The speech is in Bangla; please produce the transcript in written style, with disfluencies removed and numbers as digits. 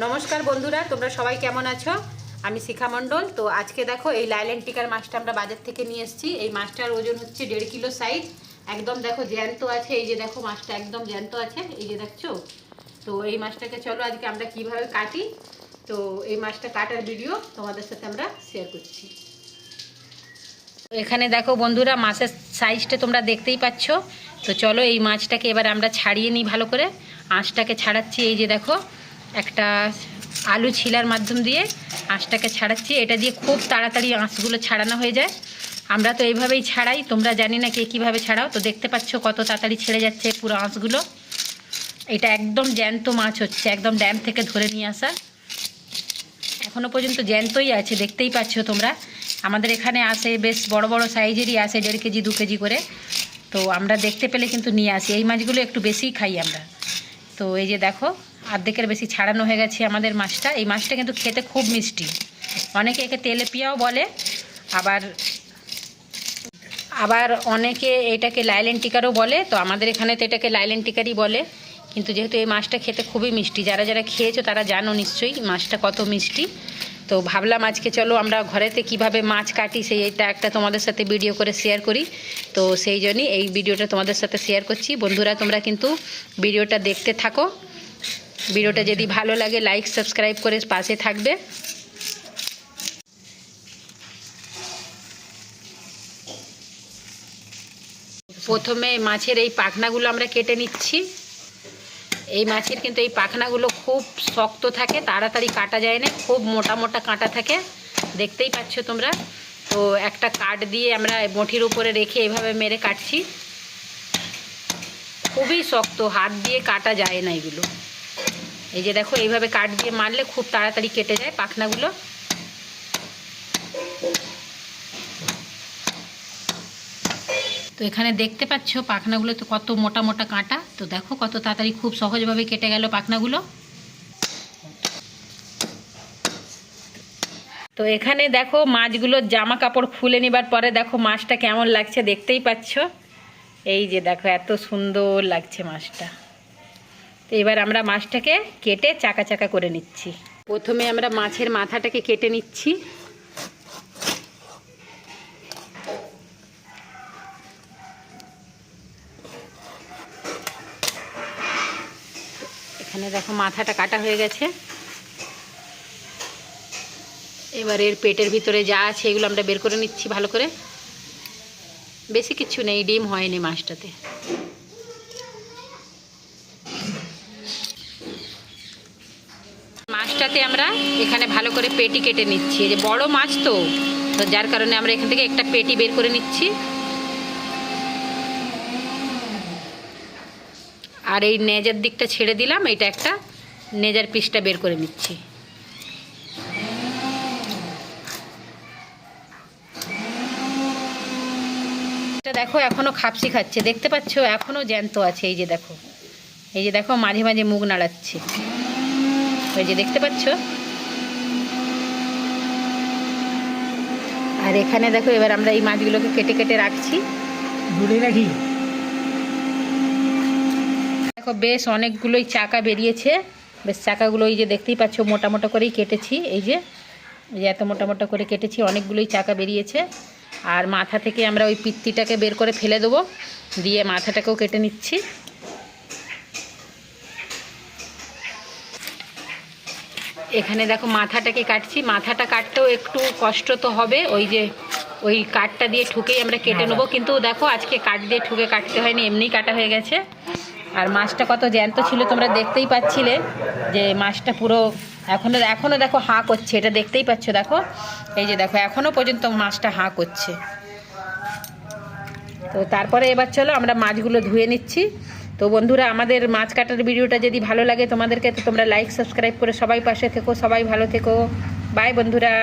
নমস্কার বন্ধুরা, তোমরা সবাই কেমন আছো? আমি শিখা মণ্ডল। তো আজকে দেখো এই লাইল্যান্ড টিকার মাছটা আমরা বাজার থেকে নিয়ে এসেছি। এই মাছটার ওজন হচ্ছে 1.5 কিলো সাইজ। একদম দেখো জ্যান্ত আছে। এই যে দেখো মাছটা একদম জ্যান্ত আছে, এই যে দেখছো। তো এই মাছটাকে চলো আজকে আমরা কিভাবে কাটি, তো এই মাছটা কাটার ভিডিও তোমাদের সাথে আমরা শেয়ার করছি। এখানে দেখো বন্ধুরা মাছের সাইজটা তোমরা দেখতেই পাচ্ছ। তো চলো এই মাছটাকে এবার আমরা ছাড়িয়ে নিই ভালো করে। আঁশটাকে ছাড়াচ্ছি, এই যে দেখো একটা আলু ছিলার মাধ্যম দিয়ে আঁশটাকে ছাড়াচ্ছি। এটা দিয়ে খুব তাড়াতাড়ি আঁশগুলো ছাড়ানো হয়ে যায়। আমরা তো এইভাবেই ছাড়াই, তোমরা জানি না কে কীভাবে ছাড়াও। তো দেখতে পাচ্ছ কত তাড়াতাড়ি ছেড়ে যাচ্ছে পুরো আঁশগুলো। এটা একদম জ্যান্ত মাছ হচ্ছে, একদম ড্যাম থেকে ধরে নিয়ে আসা। এখনও পর্যন্ত জ্যান্তই আছে, দেখতেই পাচ্ছ তোমরা। আমাদের এখানে আসে বেশ বড় বড় সাইজেরই আসে, 1.5 কেজি 2 কেজি করে। তো আমরা দেখতে পেলে কিন্তু নিয়ে আসি। এই মাছগুলো একটু বেশিই খাই আমরা। তো এই যে দেখো অর্ধেকের বেশি ছাড়ানো হয়ে গেছে আমাদের মাছটা। এই মাছটা কিন্তু খেতে খুব মিষ্টি। অনেকে একে তেলেপিয়াও বলে, আবার অনেকে এটাকে লাইল্যান্ড টিকারও বলে। তো আমাদের এখানে তো এটাকে লাইল্যান্ড টিকারই বলে। কিন্তু যেহেতু এই মাছটা খেতে খুবই মিষ্টি, যারা যারা খেয়েছো তারা জানো নিশ্চয়ই মাছটা কত মিষ্টি। তো ভাবলাম আজকে চলো আমরা ঘরেতে কিভাবে মাছ কাটি সেইটা একটা তোমাদের সাথে ভিডিও করে শেয়ার করি। তো সেই জন্যই এই ভিডিওটা তোমাদের সাথে শেয়ার করছি। বন্ধুরা তোমরা কিন্তু ভিডিওটা দেখতে থাকো। ভিডিওটা যদি ভালো লাগে লাইক সাবস্ক্রাইব করে পাশে থাকবে। প্রথমে মাছের এই পাখনাগুলো আমরা কেটে নিচ্ছি। এই মাছের কিন্তু এই পাখনাগুলো খুব শক্ত থাকে, তাড়াতাড়ি কাটা যায় না, খুব মোটা মোটা কাঁটা থাকে, দেখতেই পাচ্ছ তোমরা। তো একটা কাঠ দিয়ে আমরা বঁটির উপরে রেখে এভাবে মেরে কাটছি। খুবই শক্ত, হাত দিয়ে কাটা যায় না এগুলো। এই যে দেখো এইভাবে কাঠ দিয়ে মারলে খুব তাড়াতাড়ি কেটে যায় পাখনাগুলো। তো এখানে দেখতে পাচ্ছ পাখনাগুলো তো কত মোটা মোটা কাঁটা। তো দেখো কত তাড়াতাড়ি খুব সহজভাবে কেটে গেল পাখনাগুলো। তো এখানে দেখো মাছগুলোর জামা কাপড় খুলে নেবার পরে দেখো মাছটা কেমন লাগছে দেখতেই পাচ্ছ। এই যে দেখো এত সুন্দর লাগছে মাছটা। তো এবার আমরা মাছটাকে কেটে চাকা চাকা করে নিচ্ছি। প্রথমে আমরা মাছের মাথাটাকে কেটে নিচ্ছি। এখানে দেখো মাথাটা কাটা হয়ে গেছে। এবার এর পেটের ভিতরে যা আছে এগুলো আমরা বের করে নিচ্ছি ভালো করে। বেশি কিছু নেই, ডিম হয়নি মাছটাতে। মাছটাতে আমরা এখানে ভালো করে পেটি কেটে নিচ্ছি। এই যে বড় মাছ তো যার কারণে আমরা এখান থেকে একটা পেটি বের করে নিচ্ছি। আর এই নেজার দিকটা ছেড়ে দিলাম, এটা একটা নেজার পিসটা বের করে নিচ্ছি। এটা দেখো এখনো খাপসি খাচ্ছে, দেখতে পাচ্ছ এখনো জ্যান্ত আছে। এই যে দেখো, এই যে দেখো মাঝে মাঝে মুখ নাড়াচ্ছে, ওই যে দেখতে পাচ্ছ। আর এখানে দেখো এবার আমরা এই মাছগুলোকে কেটে কেটে রাখছি। দেখো বেশ অনেকগুলোই চাকা বেরিয়েছে। বেশ চাকাগুলো এই যে দেখতেই পাচ্ছ মোটা মোটা করেই কেটেছি। এই যে এত মোটা মোটা করে কেটেছি, অনেকগুলোই চাকা বেরিয়েছে। আর মাথা থেকে আমরা ওই পিত্তিটাকে বের করে ফেলে দেবো, দিয়ে মাথাটাকেও কেটে নিচ্ছি। এখানে দেখো মাথাটাকে কাটছি। মাথাটা কাটতেও একটু কষ্ট তো হবে, ওই যে ওই কাঠটা দিয়ে ঠুকেই আমরা কেটে নেবো। কিন্তু দেখো আজকে কাঠ দিয়ে ঠুকে কাটতে হয়নি, এমনিই কাটা হয়ে গেছে। আর মাছটা কত জ্যান্ত ছিল তোমরা দেখতেই পাচ্ছিলে, যে মাছটা পুরো এখনও দেখো হাঁ করছে, এটা দেখতেই পাচ্ছ। দেখো এই যে দেখো এখনও পর্যন্ত মাছটা হাঁ করছে। তো তারপরে এবার চলো আমরা মাছগুলো ধুয়ে নিচ্ছি। তো বন্ধুরা আমাদের মাছ কাটার ভিডিওটা যদি ভালো লাগে তোমাদেরকে, তো তোমরা লাইক সাবস্ক্রাইব করে সবাই পাশে থেকো, সবাই ভালো থেকো। বাই বন্ধুরা।